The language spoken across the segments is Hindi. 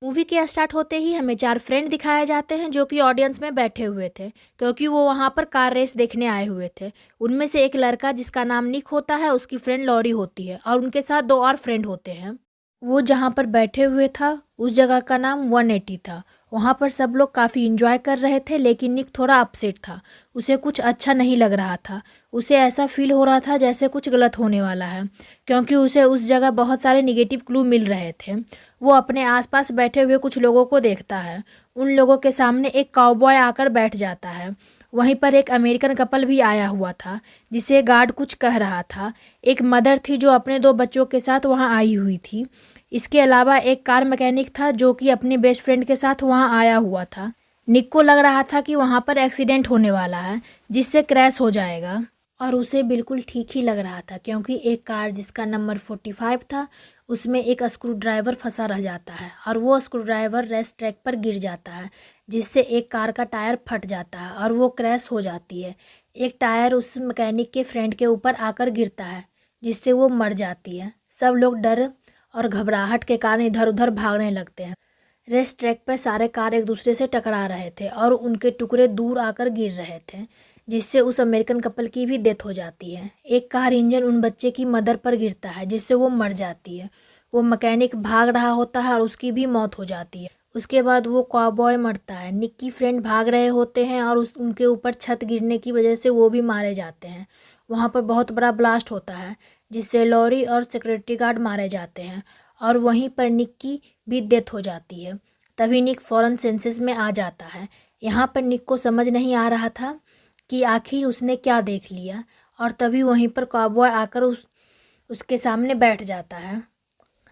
मूवी के स्टार्ट होते ही हमें 4 फ्रेंड दिखाए जाते हैं जो कि ऑडियंस में बैठे हुए थे, क्योंकि वो वहाँ पर कार रेस देखने आए हुए थे। उनमें से एक लड़का जिसका नाम निक होता है, उसकी फ्रेंड लॉरी होती है और उनके साथ 2 और फ्रेंड होते हैं। वो जहाँ पर बैठे हुए था उस जगह का नाम 180 था। वहाँ पर सब लोग काफ़ी इंजॉय कर रहे थे, लेकिन निक थोड़ा अपसेट था। उसे कुछ अच्छा नहीं लग रहा था। उसे ऐसा फील हो रहा था जैसे कुछ गलत होने वाला है, क्योंकि उसे उस जगह बहुत सारे निगेटिव क्लू मिल रहे थे। वो अपने आसपास बैठे हुए कुछ लोगों को देखता है। उन लोगों के सामने एक काउबॉय आकर बैठ जाता है। वहीं पर एक अमेरिकन कपल भी आया हुआ था, जिसे गार्ड कुछ कह रहा था। एक मदर थी जो अपने 2 बच्चों के साथ वहाँ आई हुई थी। इसके अलावा एक कार मैकेनिक था जो कि अपने बेस्ट फ्रेंड के साथ वहाँ आया हुआ था। निक को लग रहा था कि वहाँ पर एक्सीडेंट होने वाला है, जिससे क्रैश हो जाएगा, और उसे बिल्कुल ठीक ही लग रहा था, क्योंकि एक कार जिसका नंबर 45 था उसमें एक स्क्रू ड्राइवर फंसा रह जाता है और वो स्क्रू ड्राइवर रेस ट्रैक पर गिर जाता है, जिससे एक कार का टायर फट जाता है और वो क्रैश हो जाती है। एक टायर उस मैकेनिक के फ्रेंड के ऊपर आकर गिरता है, जिससे वो मर जाती है। सब लोग डर और घबराहट के कारण इधर उधर भागने लगते हैं। रेस ट्रैक पर सारे कार एक दूसरे से टकरा रहे थे और उनके टुकड़े दूर आकर गिर रहे थे, जिससे उस अमेरिकन कपल की भी डेथ हो जाती है। एक कार इंजन उन बच्चे की मदर पर गिरता है, जिससे वो मर जाती है। वो मैकेनिक भाग रहा होता है और उसकी भी मौत हो जाती है। उसके बाद वो कॉबॉय मरता है। निक की फ्रेंड भाग रहे होते हैं और उनके ऊपर छत गिरने की वजह से वो भी मारे जाते हैं। वहाँ पर बहुत बड़ा ब्लास्ट होता है, जिससे लॉरी और सिक्योरिटी गार्ड मारे जाते हैं और वहीं पर निक की भी डेथ हो जाती है। तभी निक फौरन सेंसेस में आ जाता है। यहाँ पर निक को समझ नहीं आ रहा था कि आखिर उसने क्या देख लिया, और तभी वहीं पर कॉबॉय आकर उसके सामने बैठ जाता है।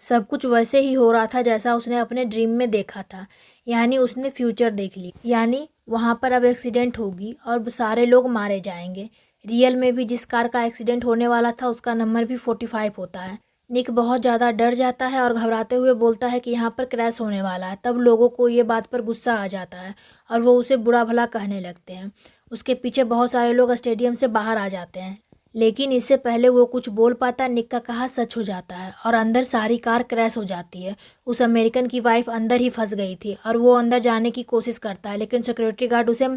सब कुछ वैसे ही हो रहा था जैसा उसने अपने ड्रीम में देखा था, यानी उसने फ्यूचर देख ली। यानी वहाँ पर अब एक्सीडेंट होगी और सारे लोग मारे जाएंगे। रियल में भी जिस कार का एक्सीडेंट होने वाला था उसका नंबर भी 45 होता है। निक बहुत ज़्यादा डर जाता है और घबराते हुए बोलता है कि यहाँ पर क्रैश होने वाला है। तब लोगों को ये बात पर गुस्सा आ जाता है और वो उसे बुरा भला कहने लगते हैं। उसके पीछे बहुत सारे लोग स्टेडियम से बाहर आ जाते हैं, लेकिन इससे पहले वो कुछ बोल पाता निक का कहा सच हो जाता है और अंदर सारी कार क्रैश हो जाती है। उस अमेरिकन की वाइफ अंदर ही फंस गई थी और वो अंदर जाने की कोशिश करता है, लेकिन सिक्योरिटी गार्ड उसे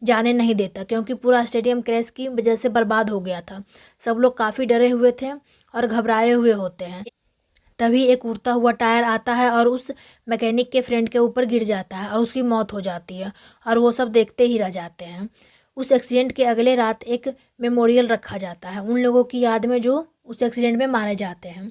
जाने नहीं देता, क्योंकि पूरा स्टेडियम क्रैश की वजह से बर्बाद हो गया था। सब लोग काफ़ी डरे हुए थे और घबराए हुए होते हैं। तभी एक उड़ता हुआ टायर आता है और उस मैकेनिक के फ्रेंड के ऊपर गिर जाता है और उसकी मौत हो जाती है, और वो सब देखते ही रह जाते हैं। उस एक्सीडेंट के अगले रात एक मेमोरियल रखा जाता है उन लोगों की याद में जो उस एक्सीडेंट में मारे जाते हैं।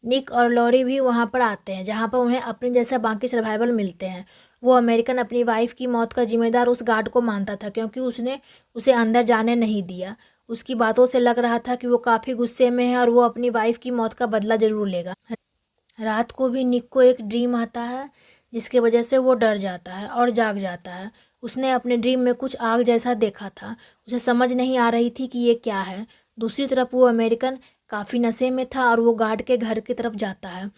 निक और लॉरी भी वहाँ पर आते हैं, जहाँ पर उन्हें अपने जैसा बाकी सर्वाइवल मिलते हैं। वो अमेरिकन अपनी वाइफ की मौत का जिम्मेदार उस गार्ड को मानता था, क्योंकि उसने उसे अंदर जाने नहीं दिया। उसकी बातों से लग रहा था कि वो काफ़ी गुस्से में है और वो अपनी वाइफ की मौत का बदला ज़रूर लेगा। रात को भी निक को एक ड्रीम आता है, जिसके वजह से वो डर जाता है और जाग जाता है। उसने अपने ड्रीम में कुछ आग जैसा देखा था। उसे समझ नहीं आ रही थी कि ये क्या है। दूसरी तरफ वो अमेरिकन काफ़ी नशे में था और वो गार्ड के घर की तरफ जाता है।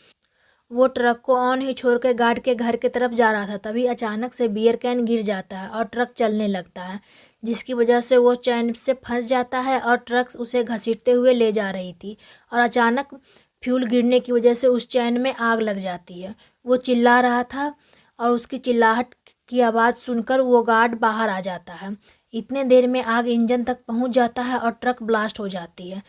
वो ट्रक को ऑन ही छोड़कर गार्ड के घर की तरफ जा रहा था। तभी अचानक से बियर कैन गिर जाता है और ट्रक चलने लगता है, जिसकी वजह से वो चैन से फंस जाता है और ट्रक उसे घसीटते हुए ले जा रही थी, और अचानक फ्यूल गिरने की वजह से उस चैन में आग लग जाती है। वो चिल्ला रहा था और उसकी चिल्लाहट की आवाज़ सुनकर वो गार्ड बाहर आ जाता है। इतने देर में आग इंजन तक पहुंच जाता है और ट्रक ब्लास्ट हो जाती है।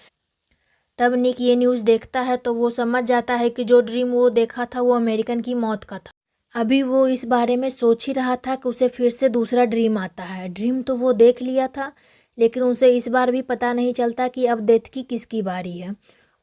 तब निक ये न्यूज़ देखता है तो वो समझ जाता है कि जो ड्रीम वो देखा था वो अमेरिकन की मौत का था। अभी वो इस बारे में सोच ही रहा था कि उसे फिर से दूसरा ड्रीम आता है। ड्रीम तो वो देख लिया था, लेकिन उसे इस बार भी पता नहीं चलता कि अब डेथ की किसकी बारी है।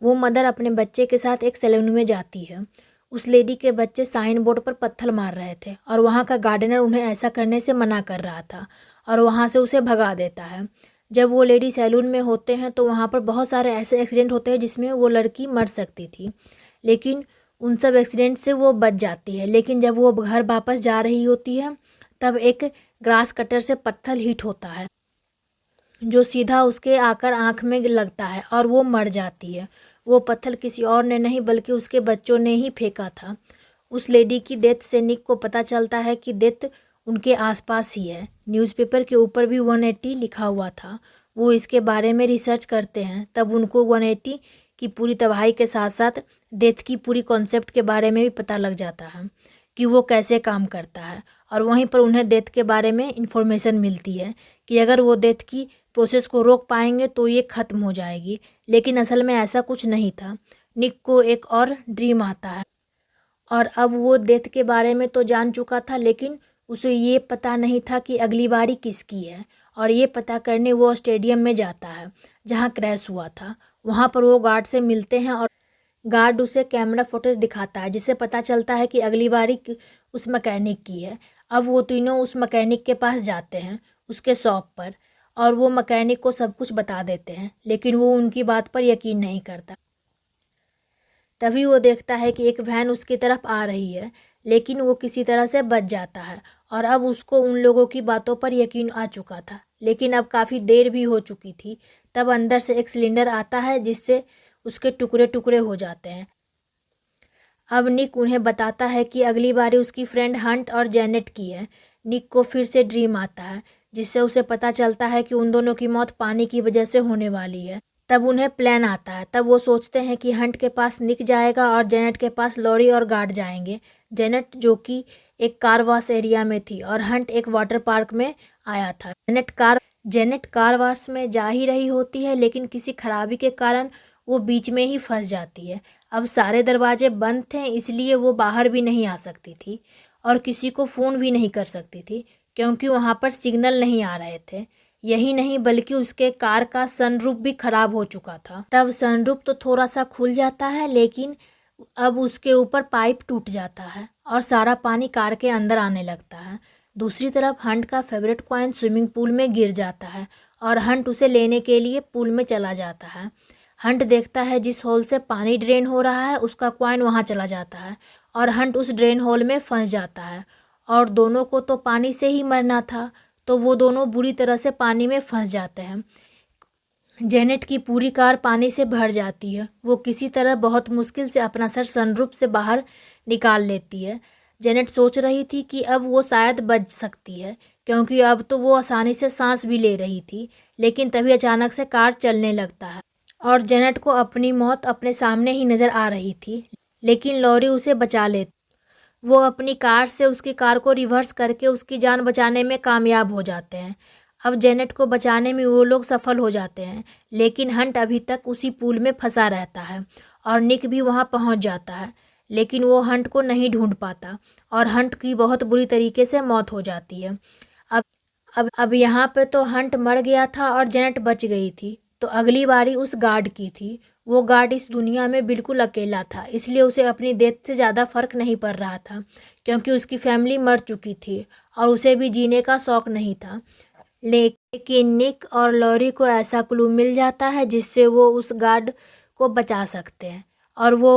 वो मदर अपने बच्चे के साथ एक सैलून में जाती है। उस लेडी के बच्चे साइन बोर्ड पर पत्थर मार रहे थे और वहाँ का गार्डनर उन्हें ऐसा करने से मना कर रहा था और वहाँ से उसे भगा देता है। जब वो लेडी सैलून में होते हैं तो वहाँ पर बहुत सारे ऐसे एक्सीडेंट होते हैं जिसमें वो लड़की मर सकती थी, लेकिन उन सब एक्सीडेंट से वो बच जाती है। लेकिन जब वो घर वापस जा रही होती है तब एक ग्रास कटर से पत्थर हिट होता है, जो सीधा उसके आकर आँख में लगता है और वो मर जाती है। वो पत्थर किसी और ने नहीं बल्कि उसके बच्चों ने ही फेंका था। उस लेडी की डेथ से निक को पता चलता है कि डेथ उनके आसपास ही है। न्यूज़पेपर के ऊपर भी 180 लिखा हुआ था। वो इसके बारे में रिसर्च करते हैं, तब उनको 180 की पूरी तबाही के साथ साथ डेथ की पूरी कॉन्सेप्ट के बारे में भी पता लग जाता है। कि वो कैसे काम करता है। और वहीं पर उन्हें डेथ के बारे में इंफॉर्मेशन मिलती है कि अगर वो डेथ की प्रोसेस को रोक पाएंगे तो ये ख़त्म हो जाएगी। लेकिन असल में ऐसा कुछ नहीं था। निक को एक और ड्रीम आता है और अब वो डेथ के बारे में तो जान चुका था, लेकिन उसे ये पता नहीं था कि अगली बारी किसकी है। और ये पता करने वो स्टेडियम में जाता है जहाँ क्रैश हुआ था। वहाँ पर वो गार्ड से मिलते हैं और गार्ड उसे कैमरा फुटेज दिखाता है, जिससे पता चलता है कि अगली बारी उस मैकेनिक की है। अब वो तीनों उस मैकेनिक के पास जाते हैं, उसके शॉप पर, और वो मैकेनिक को सब कुछ बता देते हैं, लेकिन वो उनकी बात पर यकीन नहीं करता। तभी वो देखता है कि एक वैन उसकी तरफ आ रही है, लेकिन वो किसी तरह से बच जाता है। और अब उसको उन लोगों की बातों पर यकीन आ चुका था, लेकिन अब काफ़ी देर भी हो चुकी थी। तब अंदर से एक सिलेंडर आता है जिससे उसके टुकड़े टुकड़े हो जाते हैं। अब निक उन्हें बताता है कि अगली बारी उसकी फ्रेंड हंट और जेनेट की है। निक को फिर से ड्रीम आता है, जिससे उसे पता चलता है कि उन दोनों की मौत पानी की वजह से होने वाली है। तब उन्हें प्लान आता है। तब वो सोचते हैं कि हंट के पास निक जाएगा और जेनेट के पास लॉरी और गार्ड जाएंगे। जेनेट जो कि एक कार वॉश एरिया में थी और हंट एक वाटर पार्क में आया था। जेनेट कार वॉश में जा ही रही होती है, लेकिन किसी खराबी के कारण वो बीच में ही फंस जाती है। अब सारे दरवाजे बंद थे, इसलिए वो बाहर भी नहीं आ सकती थी और किसी को फ़ोन भी नहीं कर सकती थी, क्योंकि वहाँ पर सिग्नल नहीं आ रहे थे। यही नहीं, बल्कि उसके कार का सनरूफ भी खराब हो चुका था। तब सनरूफ तो थोड़ा सा खुल जाता है, लेकिन अब उसके ऊपर पाइप टूट जाता है और सारा पानी कार के अंदर आने लगता है। दूसरी तरफ हंट का फेवरेट कॉइन स्विमिंग पूल में गिर जाता है और हंट उसे लेने के लिए पूल में चला जाता है। हंट देखता है जिस होल से पानी ड्रेन हो रहा है उसका कॉइन वहाँ चला जाता है और हंट उस ड्रेन होल में फंस जाता है। और दोनों को तो पानी से ही मरना था, तो वो दोनों बुरी तरह से पानी में फंस जाते हैं। जेनेट की पूरी कार पानी से भर जाती है। वो किसी तरह बहुत मुश्किल से अपना सर सनरूफ से बाहर निकाल लेती है। जेनेट सोच रही थी कि अब वो शायद बच सकती है, क्योंकि अब तो वो आसानी से सांस भी ले रही थी। लेकिन तभी अचानक से कार चलने लगता है और जेनेट को अपनी मौत अपने सामने ही नज़र आ रही थी, लेकिन लॉरी उसे बचा लेती। वो अपनी कार से उसकी कार को रिवर्स करके उसकी जान बचाने में कामयाब हो जाते हैं। अब जेनेट को बचाने में वो लोग सफल हो जाते हैं, लेकिन हंट अभी तक उसी पूल में फंसा रहता है और निक भी वहाँ पहुँच जाता है, लेकिन वो हंट को नहीं ढूंढ पाता और हंट की बहुत बुरी तरीके से मौत हो जाती है। अब यहाँ पे तो हंट मर गया था और जेनेट बच गई थी, तो अगली बारी उस गार्ड की थी। वो गार्ड इस दुनिया में बिल्कुल अकेला था, इसलिए उसे अपनी डेथ से ज़्यादा फर्क नहीं पड़ रहा था, क्योंकि उसकी फैमिली मर चुकी थी और उसे भी जीने का शौक नहीं था। लेकिन निक और लॉरी को ऐसा क्लू मिल जाता है जिससे वो उस गार्ड को बचा सकते हैं और वो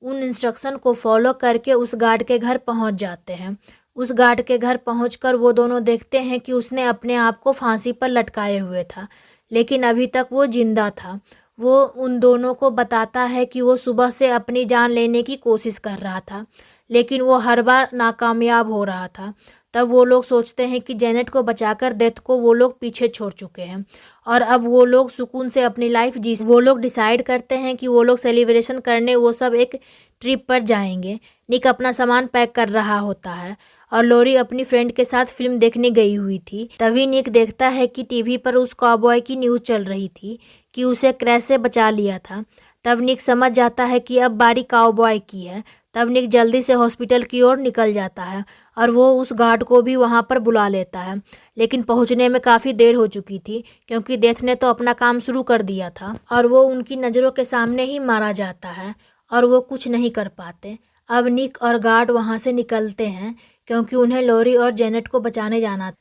उन इंस्ट्रक्शन को फॉलो करके उस गार्ड के घर पहुंच जाते हैं। उस गार्ड के घर पहुंचकर वो दोनों देखते हैं कि उसने अपने आप को फांसी पर लटकाए हुए था, लेकिन अभी तक वो जिंदा था। वो उन दोनों को बताता है कि वो सुबह से अपनी जान लेने की कोशिश कर रहा था, लेकिन वो हर बार नाकामयाब हो रहा था। तब वो लोग सोचते हैं कि जेनेट को बचाकर डेथ को वो लोग पीछे छोड़ चुके हैं और अब वो लोग सुकून से अपनी लाइफ वो लोग डिसाइड करते हैं कि वो लोग सेलिब्रेशन करने वो सब एक ट्रिप पर जाएंगे। निक अपना सामान पैक कर रहा होता है और लॉरी अपनी फ्रेंड के साथ फिल्म देखने गई हुई थी। तभी निक देखता है कि टीवी पर उस कॉबॉय की न्यूज़ चल रही थी कि उसे क्रैश से बचा लिया था। तब निक समझ जाता है कि अब बारी काउबॉय की है। तब निक जल्दी से हॉस्पिटल की ओर निकल जाता है और वो उस गार्ड को भी वहाँ पर बुला लेता है, लेकिन पहुँचने में काफ़ी देर हो चुकी थी, क्योंकि डेथ ने तो अपना काम शुरू कर दिया था और वो उनकी नज़रों के सामने ही मारा जाता है और वो कुछ नहीं कर पाते। अब निक और गार्ड वहाँ से निकलते हैं, क्योंकि उन्हें लॉरी और जेनेट को बचाने जाना था।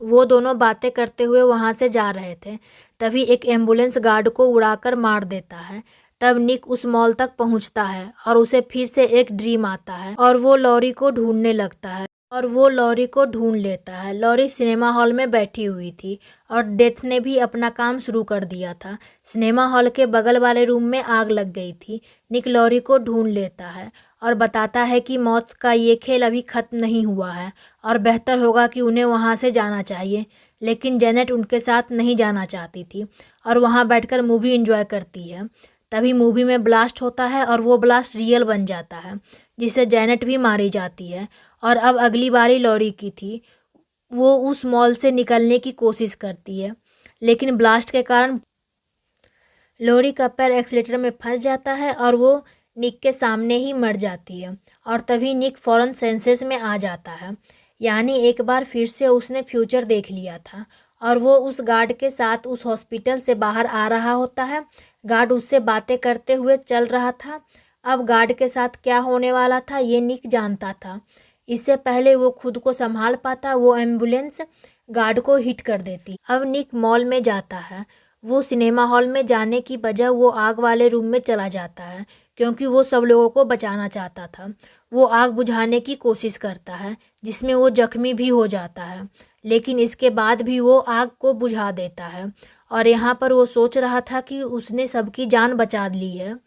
वो दोनों बातें करते हुए वहाँ से जा रहे थे, तभी एक एम्बुलेंस गार्ड को उड़ाकर मार देता है। तब निक उस मॉल तक पहुँचता है और उसे फिर से एक ड्रीम आता है और वो लॉरी को ढूंढने लगता है और वो लॉरी को ढूंढ लेता है। लॉरी सिनेमा हॉल में बैठी हुई थी और डेथ ने भी अपना काम शुरू कर दिया था। सिनेमा हॉल के बगल वाले रूम में आग लग गई थी। निक लॉरी को ढूंढ लेता है और बताता है कि मौत का ये खेल अभी ख़त्म नहीं हुआ है और बेहतर होगा कि उन्हें वहाँ से जाना चाहिए। लेकिन जेनेट उनके साथ नहीं जाना चाहती थी और वहाँ बैठकर मूवी एंजॉय करती है। तभी मूवी में ब्लास्ट होता है और वो ब्लास्ट रियल बन जाता है, जिससे जैनेट भी मारी जाती है। और अब अगली बारी लॉरी की थी। वो उस मॉल से निकलने की कोशिश करती है, लेकिन ब्लास्ट के कारण लॉरी का पैर एक्सीलेटर में फंस जाता है और वो निक के सामने ही मर जाती है। और तभी निक फौरन सेंसेस में आ जाता है, यानी एक बार फिर से उसने फ्यूचर देख लिया था और वो उस गार्ड के साथ उस हॉस्पिटल से बाहर आ रहा होता है। गार्ड उससे बातें करते हुए चल रहा था। अब गार्ड के साथ क्या होने वाला था ये निक जानता था। इससे पहले वो खुद को संभाल पाता, वो एम्बुलेंस गार्ड को हिट कर देती। अब निक मॉल में जाता है। वो सिनेमा हॉल में जाने की बजाय वो आग वाले रूम में चला जाता है, क्योंकि वो सब लोगों को बचाना चाहता था। वो आग बुझाने की कोशिश करता है, जिसमें वो जख्मी भी हो जाता है, लेकिन इसके बाद भी वो आग को बुझा देता है। और यहाँ पर वो सोच रहा था कि उसने सबकी जान बचा ली है।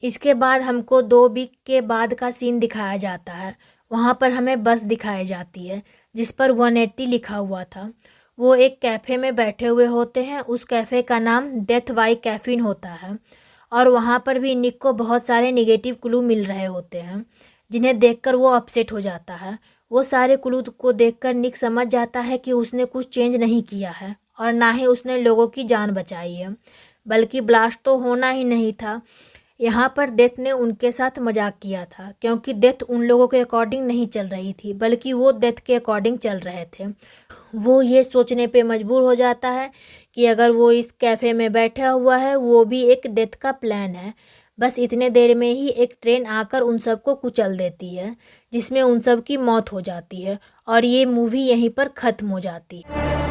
इसके बाद हमको 2 वीक के बाद का सीन दिखाया जाता है। वहाँ पर हमें बस दिखाई जाती है जिस पर 180 लिखा हुआ था। वो एक कैफ़े में बैठे हुए होते हैं। उस कैफ़े का नाम डेथ बाय कैफीन होता है और वहाँ पर भी निक को बहुत सारे नेगेटिव क्लू मिल रहे होते हैं, जिन्हें देखकर वो अपसेट हो जाता है। वो सारे क्लू को देखकर निक समझ जाता है कि उसने कुछ चेंज नहीं किया है और ना ही उसने लोगों की जान बचाई है, बल्कि ब्लास्ट तो होना ही नहीं था। यहाँ पर डेथ ने उनके साथ मजाक किया था, क्योंकि डेथ उन लोगों के अकॉर्डिंग नहीं चल रही थी, बल्कि वो डेथ के अकॉर्डिंग चल रहे थे। वो ये सोचने पे मजबूर हो जाता है कि अगर वो इस कैफ़े में बैठा हुआ है, वो भी एक डेथ का प्लान है। बस इतने देर में ही एक ट्रेन आकर उन सबको कुचल देती है, जिसमें उन सब की मौत हो जाती है और ये मूवी यहीं पर ख़त्म हो जाती है।